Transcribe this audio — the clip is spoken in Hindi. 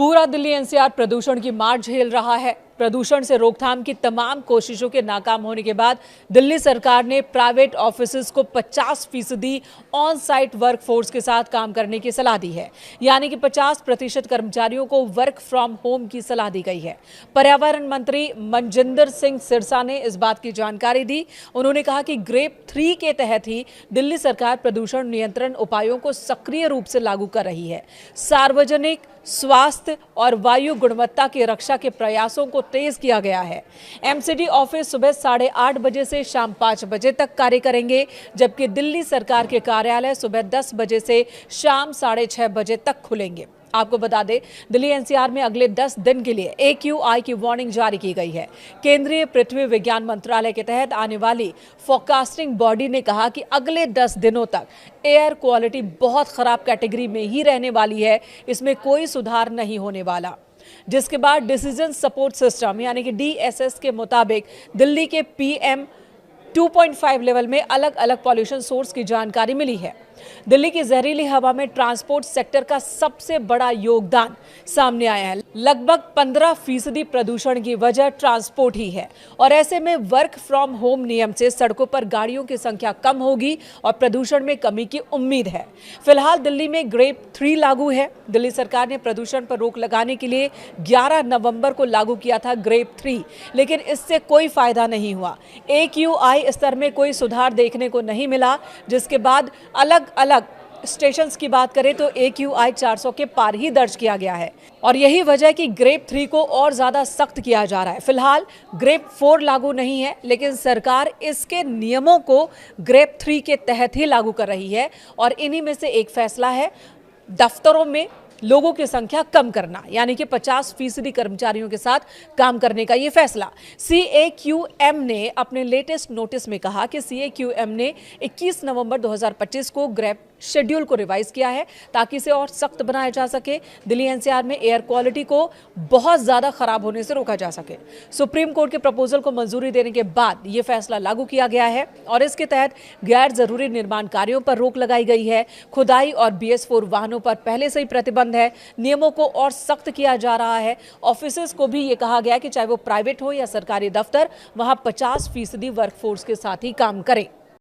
पूरा दिल्ली एनसीआर प्रदूषण की मार झेल रहा है। प्रदूषण से रोकथाम की तमाम कोशिशों के नाकाम होने के बाद दिल्ली सरकार ने प्राइवेट ऑफिसेज को 50% ऑन साइट वर्कफोर्स के साथ काम करने की सलाह दी है। यानी कि 50% कर्मचारियों को वर्क फ्रॉम होम की सलाह दी गई है। पर्यावरण मंत्री मनजिंदर सिंह सिरसा ने इस बात की जानकारी दी। उन्होंने कहा कि ग्रेप 3 के तहत ही दिल्ली सरकार प्रदूषण नियंत्रण उपायों को सक्रिय रूप से लागू कर रही है। सार्वजनिक स्वास्थ्य और वायु गुणवत्ता की रक्षा के प्रयासों को तेज किया गया है। एमसीडी ऑफिस सुबह 8:30 बजे से शाम 5 बजे तक कार्य करेंगे, जबकि दिल्ली सरकार के कार्यालय सुबह 10 बजे से शाम 6:30 बजे तक खुलेंगे। आपको बता दें, दिल्ली एनसीआर में अगले 10 दिन के लिए AQI की वार्निंग जारी की गई है। केंद्रीय पृथ्वी विज्ञान मंत्रालय के तहत आने वाली फोरकास्टिंग बॉडी ने कहा कि अगले 10 दिनों तक एयर क्वालिटी बहुत खराब कैटेगरी में ही रहने वाली है, इसमें कोई सुधार नहीं होने वाला। जिसके बाद डिसीजन सपोर्ट सिस्टम यानी कि DSS के मुताबिक दिल्ली के PM 2.5 लेवल में अलग अलग पॉल्यूशन सोर्स की जानकारी मिली है। दिल्ली की जहरीली हवा में ट्रांसपोर्ट सेक्टर का सबसे बड़ा योगदान सामने आया है। लगभग 15% प्रदूषण की वजह ट्रांसपोर्ट ही है और ऐसे में वर्क फ्रॉम होम नियम से सड़कों पर गाड़ियों की संख्या कम होगी और प्रदूषण में कमी की उम्मीद है। फिलहाल दिल्ली में ग्रेप 3 लागू है। दिल्ली सरकार ने प्रदूषण पर रोक लगाने के लिए 11 नवंबर को लागू किया था ग्रेप 3, लेकिन इससे कोई फायदा नहीं हुआ। AQI स्तर में कोई सुधार देखने को नहीं मिला, जिसके बाद अलग स्टेशंस की बात करें तो AQI 400 के पार ही दर्ज किया गया है और यही वजह है कि ग्रेप 3 को और ज्यादा सख्त किया जा रहा है। फिलहाल ग्रेप 4 लागू नहीं है, लेकिन सरकार इसके नियमों को ग्रेप 3 के तहत ही लागू कर रही है और इन्हीं में से एक फैसला है दफ्तरों में लोगों की संख्या कम करना, यानी कि 50% कर्मचारियों के साथ काम करने का ये फैसला। CAQM ने अपने लेटेस्ट नोटिस में कहा कि CAQM ने 21 नवंबर 2025 को ग्रेप शेड्यूल को रिवाइज किया है ताकि इसे और सख्त बनाया जा सके, दिल्ली एनसीआर में एयर क्वालिटी को बहुत ज्यादा खराब होने से रोका जा सके। सुप्रीम कोर्ट के प्रपोजल को मंजूरी देने के बाद यह फैसला लागू किया गया है और इसके तहत गैर जरूरी निर्माण कार्यों पर रोक लगाई गई है। खुदाई और BS4 वाहनों पर पहले से ही प्रतिबंध है। नियमों को और सख्त किया जा रहा है। ऑफिसेज को भी ये कहा गया कि चाहे वो प्राइवेट हो या सरकारी दफ्तर, वहां 50% वर्कफोर्स के साथ ही काम करें।